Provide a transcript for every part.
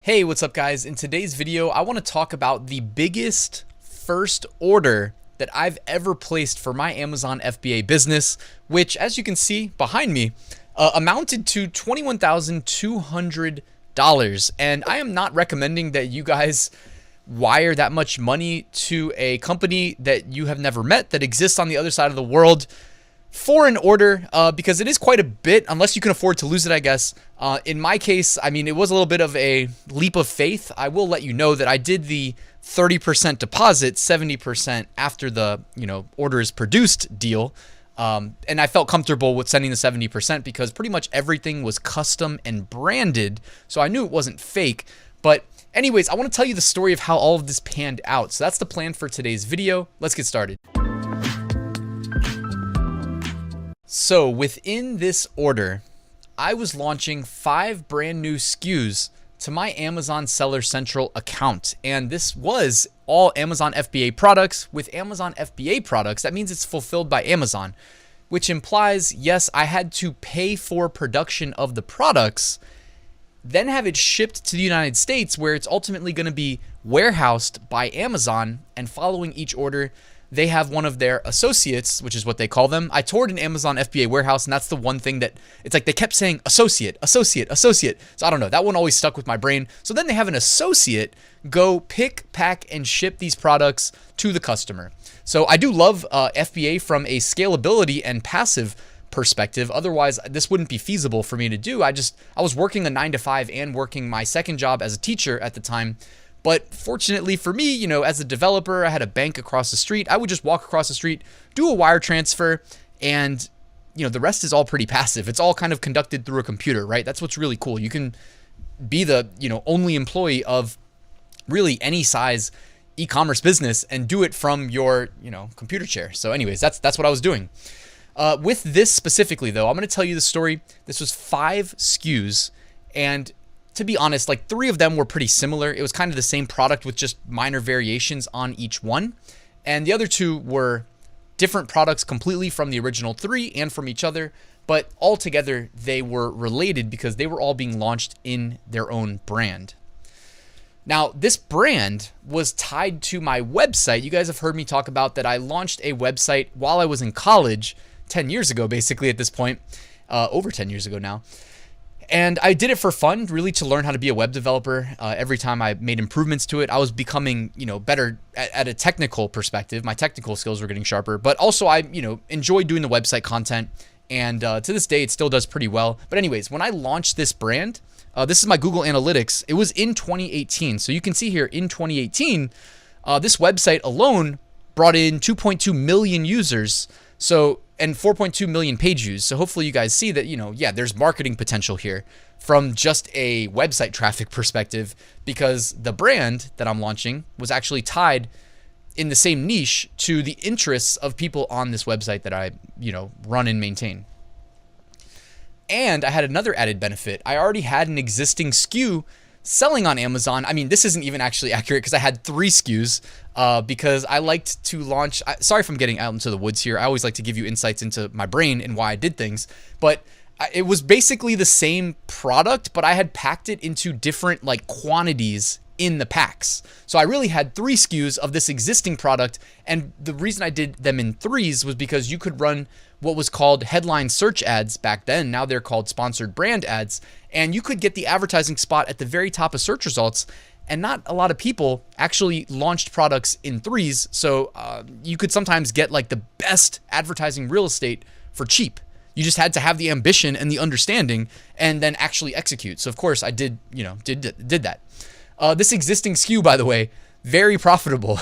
Hey, what's up guys? In today's video, I want to talk about the biggest first order that I've ever placed for my Amazon FBA business, which as you can see behind me, amounted to $21,200. And I am not recommending that you guys wire that much money to a company that you have never met that exists on the other side of the world for an order, because it is quite a bit, unless you can afford to lose it, I guess. In my case, I mean, it was a little bit of a leap of faith. I will let you know that I did the 30% deposit, 70% after the, order is produced deal. And I felt comfortable with sending the 70% because pretty much everything was custom and branded. So I knew it wasn't fake. But anyways, I want to tell you the story of how all of this panned out. So that's the plan for today's video. Let's get started. So within this order, I was launching 5 brand new SKUs to my Amazon Seller Central account. And this was all Amazon FBA products. With Amazon FBA products, that means it's fulfilled by Amazon, which implies, yes, I had to pay for production of the products, then have it shipped to the United States where it's ultimately going to be warehoused by Amazon. And following each order, they have one of their associates, which is what they call them. I toured an Amazon FBA warehouse, and that's the one thing that it's like they kept saying associate, associate, associate. So I don't know, that one always stuck with my brain. So then they have an associate go pick, pack, and ship these products to the customer. So I do love FBA from a scalability and passive perspective. Otherwise, this wouldn't be feasible for me to do. I was working a 9-to-5 and working my second job as a teacher at the time. But fortunately for me, as a developer, I had a bank across the street. I would just walk across the street, do a wire transfer, and the rest is all pretty passive. It's all kind of conducted through a computer, right? That's what's really cool. You can be the, only employee of really any size e-commerce business and do it from your, computer chair. So anyways, that's what I was doing. With this specifically though, I'm going to tell you the story. This was 5 SKUs, and to be honest, like 3 of them were pretty similar. It was kind of the same product with just minor variations on each one. And the other 2 were different products completely from the original 3 and from each other, but altogether they were related because they were all being launched in their own brand. Now, this brand was tied to my website. You guys have heard me talk about that I launched a website while I was in college 10 years ago, basically at this point, over 10 years ago now. And I did it for fun, really to learn how to be a web developer. Every time I made improvements to it, I was becoming, better at a technical perspective. My technical skills were getting sharper, but also I, enjoyed doing the website content. And to this day, it still does pretty well. But anyways, when I launched this brand, this is my Google Analytics. It was in 2018. So you can see here in 2018, this website alone brought in 2.2 million users. And 4.2 million page views. So hopefully you guys see that, there's marketing potential here from just a website traffic perspective, because the brand that I'm launching was actually tied in the same niche to the interests of people on this website that I, run and maintain. And I had another added benefit. I already had an existing SKU selling on Amazon. I mean, this isn't even actually accurate because I had 3 SKUs because I liked to launch. Sorry if I'm getting out into the woods here. I always like to give you insights into my brain and why I did things. But it was basically the same product, but I had packed it into different quantities in the packs. So I really had 3 SKUs of this existing product. And the reason I did them in 3s was because you could run what was called headline search ads back then. Now they're called sponsored brand ads. And you could get the advertising spot at the very top of search results. And not a lot of people actually launched products in 3s. So you could sometimes get the best advertising real estate for cheap. You just had to have the ambition and the understanding and then actually execute. So of course I did that. This existing SKU, by the way, very profitable,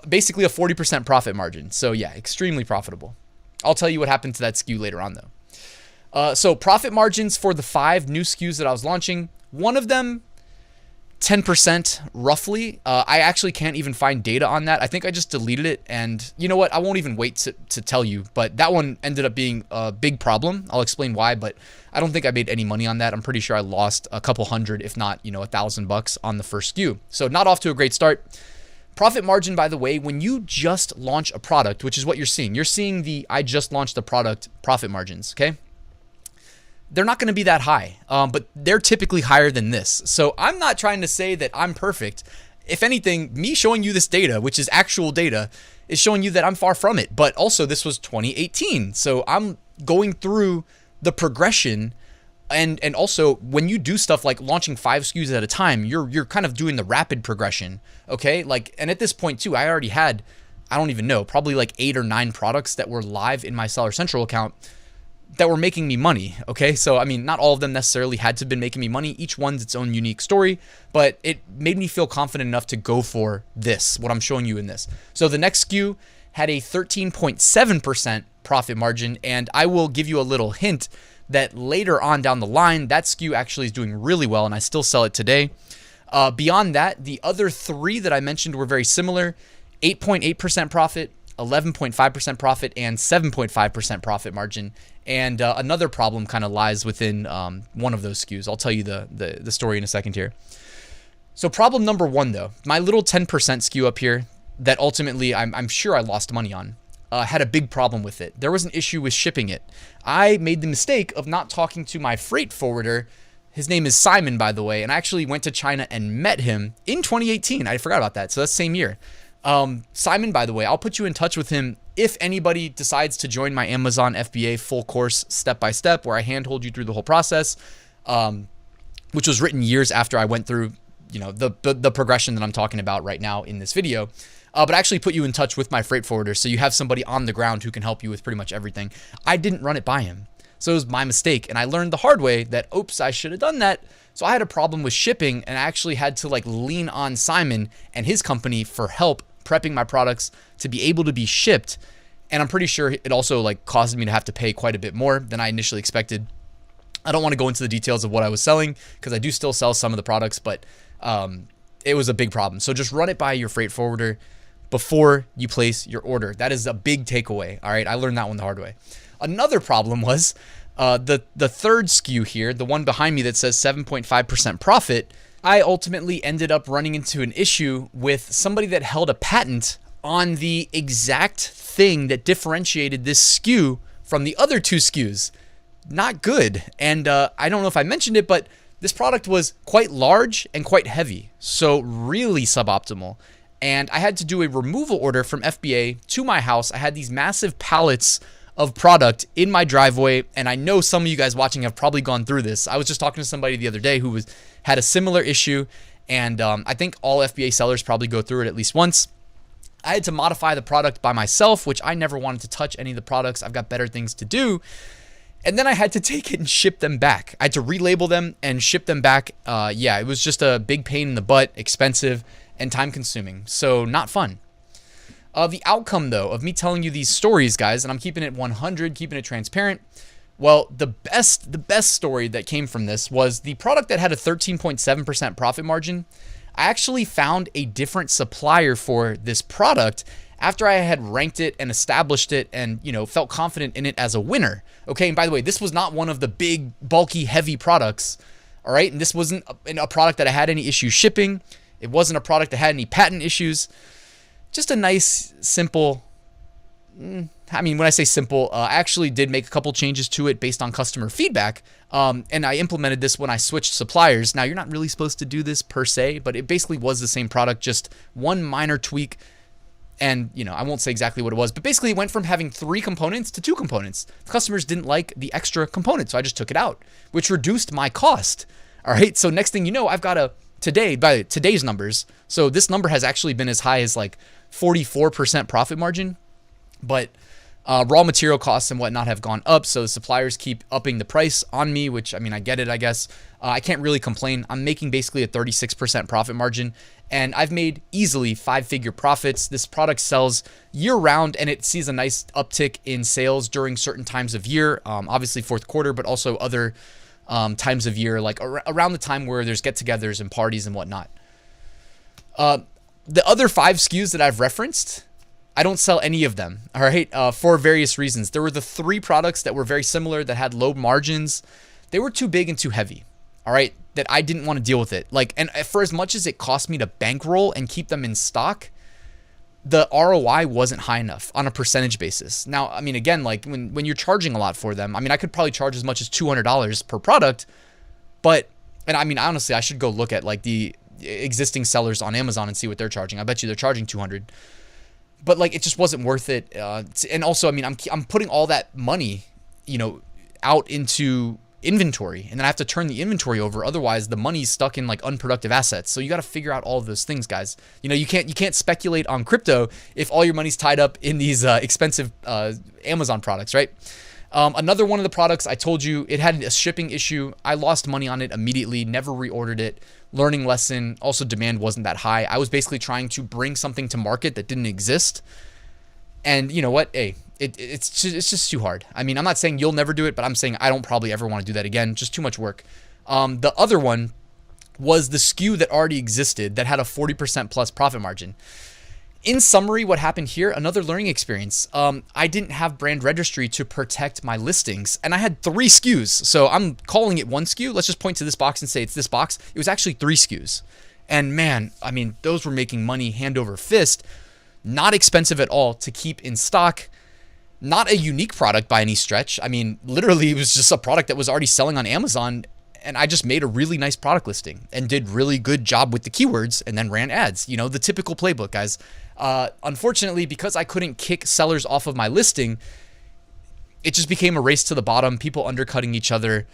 basically a 40% profit margin. So yeah, extremely profitable. I'll tell you what happened to that SKU later on though. So profit margins for the 5 new SKUs that I was launching, one of them 10% roughly. I actually can't even find data on that. I think I just deleted it, and you know what? I won't even wait to tell you, but that one ended up being a big problem. I'll explain why, but I don't think I made any money on that. I'm pretty sure I lost a couple hundred, if not, $1,000 on the first SKU. So not off to a great start. Profit margin, by the way, when you just launch a product, which is what you're seeing the I just launched a product profit margins, okay? they're not going to be that high, but they're typically higher than this. So I'm not trying to say that I'm perfect. If anything, me showing you this data, which is actual data, is showing you that I'm far from it. But also, this was 2018. So I'm going through the progression. And also, when you do stuff like launching 5 SKUs at a time, you're kind of doing the rapid progression, okay? Like, and at this point too, I already had, I don't even know, probably like 8 or 9 products that were live in my Seller Central account that were making me money, okay? So, I mean, not all of them necessarily had to have been making me money. Each one's its own unique story, but it made me feel confident enough to go for this, what I'm showing you in this. So the next SKU had a 13.7% profit margin, and I will give you a little hint that later on down the line, that SKU actually is doing really well, and I still sell it today. Beyond that, the other 3 that I mentioned were very similar: 8.8% profit, 11.5% profit, and 7.5% profit margin. And another problem kind of lies within one of those SKUs. I'll tell you the story in a second here. So problem number 1, though, my little 10% SKU up here that ultimately I'm sure I lost money on, had a big problem with it. There was an issue with shipping it. I made the mistake of not talking to my freight forwarder. His name is Simon, by the way, and I actually went to China and met him in 2018. I forgot about that. So that's the same year. Simon, by the way, I'll put you in touch with him if anybody decides to join my Amazon FBA full course step-by-step, where I handhold you through the whole process, which was written years after I went through, you know, the progression that I'm talking about right now in this video. But I actually put you in touch with my freight forwarder, so you have somebody on the ground who can help you with pretty much everything. I didn't run it by him, so it was my mistake, and I learned the hard way that, oops, I should have done that. So I had a problem with shipping, and I actually had to like lean on Simon and his company for help prepping my products to be able to be shipped. And I'm pretty sure it also like caused me to have to pay quite a bit more than I initially expected. I don't want to go into the details of what I was selling because I do still sell some of the products, but it was a big problem. So just run it by your freight forwarder before you place your order. That is a big takeaway. All right, I learned that one the hard way. Another problem was the third SKU here, the one behind me that says 7.5% profit. I ultimately ended up running into an issue with somebody that held a patent on the exact thing that differentiated this SKU from the other 2 SKUs. Not good. And I don't know if I mentioned it, but this product was quite large and quite heavy, so really suboptimal. And I had to do a removal order from FBA to my house. I had these massive pallets of product in my driveway, and I know some of you guys watching have probably gone through this. I was just talking to somebody the other day who had a similar issue, and I think all FBA sellers probably go through it at least once. I had to modify the product by myself, which I never wanted to touch any of the products. I've got better things to do. And then I had to take it and ship them back. I had to relabel them and ship them back. Yeah, it was just a big pain in the butt, expensive, and time consuming. So not fun. The outcome, though, of me telling you these stories, guys, and I'm keeping it 100, keeping it transparent. Well, the best story that came from this was the product that had a 13.7% profit margin. I actually found a different supplier for this product after I had ranked it and established it and, you know, felt confident in it as a winner. Okay, and by the way, this was not one of the big, bulky, heavy products. All right, and this wasn't a product that I had any issues shipping. It wasn't a product that had any patent issues. Just a nice, simple, I mean, when I say simple, I actually did make a couple changes to it based on customer feedback. And I implemented this when I switched suppliers. Now, you're not really supposed to do this per se, but it basically was the same product, just one minor tweak. And, you know, I won't say exactly what it was, but basically it went from having 3 components to 2 components. The customers didn't like the extra component, so I just took it out, which reduced my cost. All right, so next thing you know, I've got by today's numbers, so this number has actually been as high as like 44% profit margin, but raw material costs and whatnot have gone up, so the suppliers keep upping the price on me, which, I mean, I get it, I guess. I can't really complain. I'm making basically a 36% profit margin, and I've made easily 5-figure profits. This product sells year-round, and it sees a nice uptick in sales during certain times of year, obviously fourth quarter, but also other times of year, like around the time where there's get-togethers and parties and whatnot. The other 5 SKUs that I've referenced, I don't sell any of them, all right, for various reasons. There were the 3 products that were very similar that had low margins. They were too big and too heavy, all right, that I didn't want to deal with it. Like, and for as much as it cost me to bankroll and keep them in stock, the ROI wasn't high enough on a percentage basis. Now, I mean, again, like when you're charging a lot for them, I mean, I could probably charge as much as $200 per product, but, and I mean, honestly, I should go look at like the existing sellers on Amazon and see what they're charging. I bet you they're charging 200, but like, it just wasn't worth it. And also, I mean, I'm putting all that money, you know, out into inventory, and then I have to turn the inventory over. Otherwise, the money's stuck in like unproductive assets. So you got to figure out all of those things, guys. You know, you can't speculate on crypto if all your money's tied up in these expensive Amazon products, right? Another one of the products I told you, it had a shipping issue. I lost money on it immediately, never reordered it. Learning lesson. Also, demand wasn't that high. I was basically trying to bring something to market that didn't exist. And you know what? Hey, it's just too hard. I mean, I'm not saying you'll never do it, but I'm saying I don't probably ever want to do that again. Just too much work. The other one was the SKU that already existed that had a 40% plus profit margin. In summary, what happened here, another learning experience. I didn't have brand registry to protect my listings, and I had 3 SKUs. So I'm calling it one SKU. Let's just point to this box and say it's this box. It was actually 3 SKUs. And man, I mean, those were making money hand over fist. Not expensive at all to keep in stock. Not a unique product by any stretch. I mean, literally, it was just a product that was already selling on Amazon, and I just made a really nice product listing and did really good job with the keywords and then ran ads. You know, the typical playbook, guys. Unfortunately, because I couldn't kick sellers off of my listing, it just became a race to the bottom, people undercutting each other.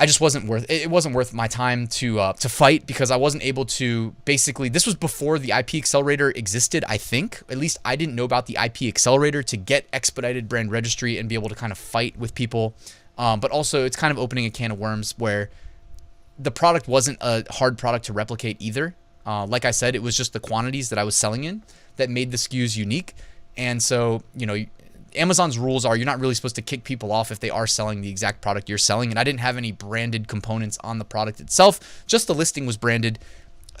It wasn't worth my time to fight, because I wasn't able to, basically, this was before the IP accelerator existed, I think. At least I didn't know about the IP accelerator to get expedited brand registry and be able to kind of fight with people. But also, it's kind of opening a can of worms where the product wasn't a hard product to replicate either. Like I said, it was just the quantities that I was selling in that made the SKUs unique. And so, you know, Amazon's rules are you're not really supposed to kick people off if they are selling the exact product you're selling. And I didn't have any branded components on the product itself. Just the listing was branded,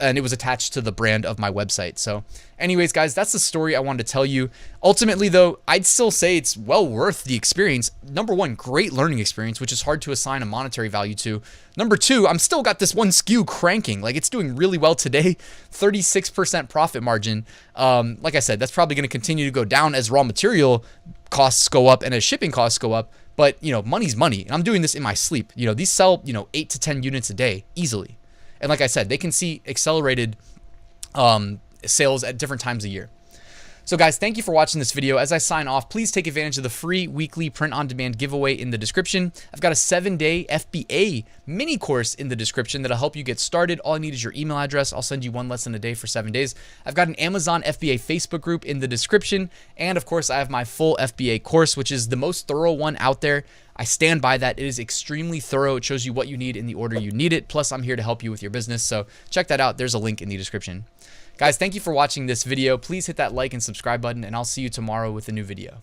and it was attached to the brand of my website. So anyways, guys, that's the story I wanted to tell you. Ultimately, though, I'd still say it's well worth the experience. Number one, great learning experience, which is hard to assign a monetary value to. Number two, I'm still got this one SKU cranking. Like, it's doing really well today. 36% profit margin. Like I said, that's probably going to continue to go down as raw material costs go up and as shipping costs go up. But, you know, money's money. And I'm doing this in my sleep. You know, these sell, 8 to 10 units a day easily. And like I said, they can see accelerated sales at different times a year. So guys, thank you for watching this video. As I sign off, please take advantage of the free weekly print-on-demand giveaway in the description. I've got a 7-day FBA mini course in the description that'll help you get started. All I need is your email address. I'll send you 1 lesson a day for 7 days. I've got an Amazon FBA Facebook group in the description. And of course, I have my full FBA course, which is the most thorough one out there. I stand by that. It is extremely thorough. It shows you what you need in the order you need it. Plus, I'm here to help you with your business. So check that out. There's a link in the description. Guys, thank you for watching this video. Please hit that like and subscribe button, and I'll see you tomorrow with a new video.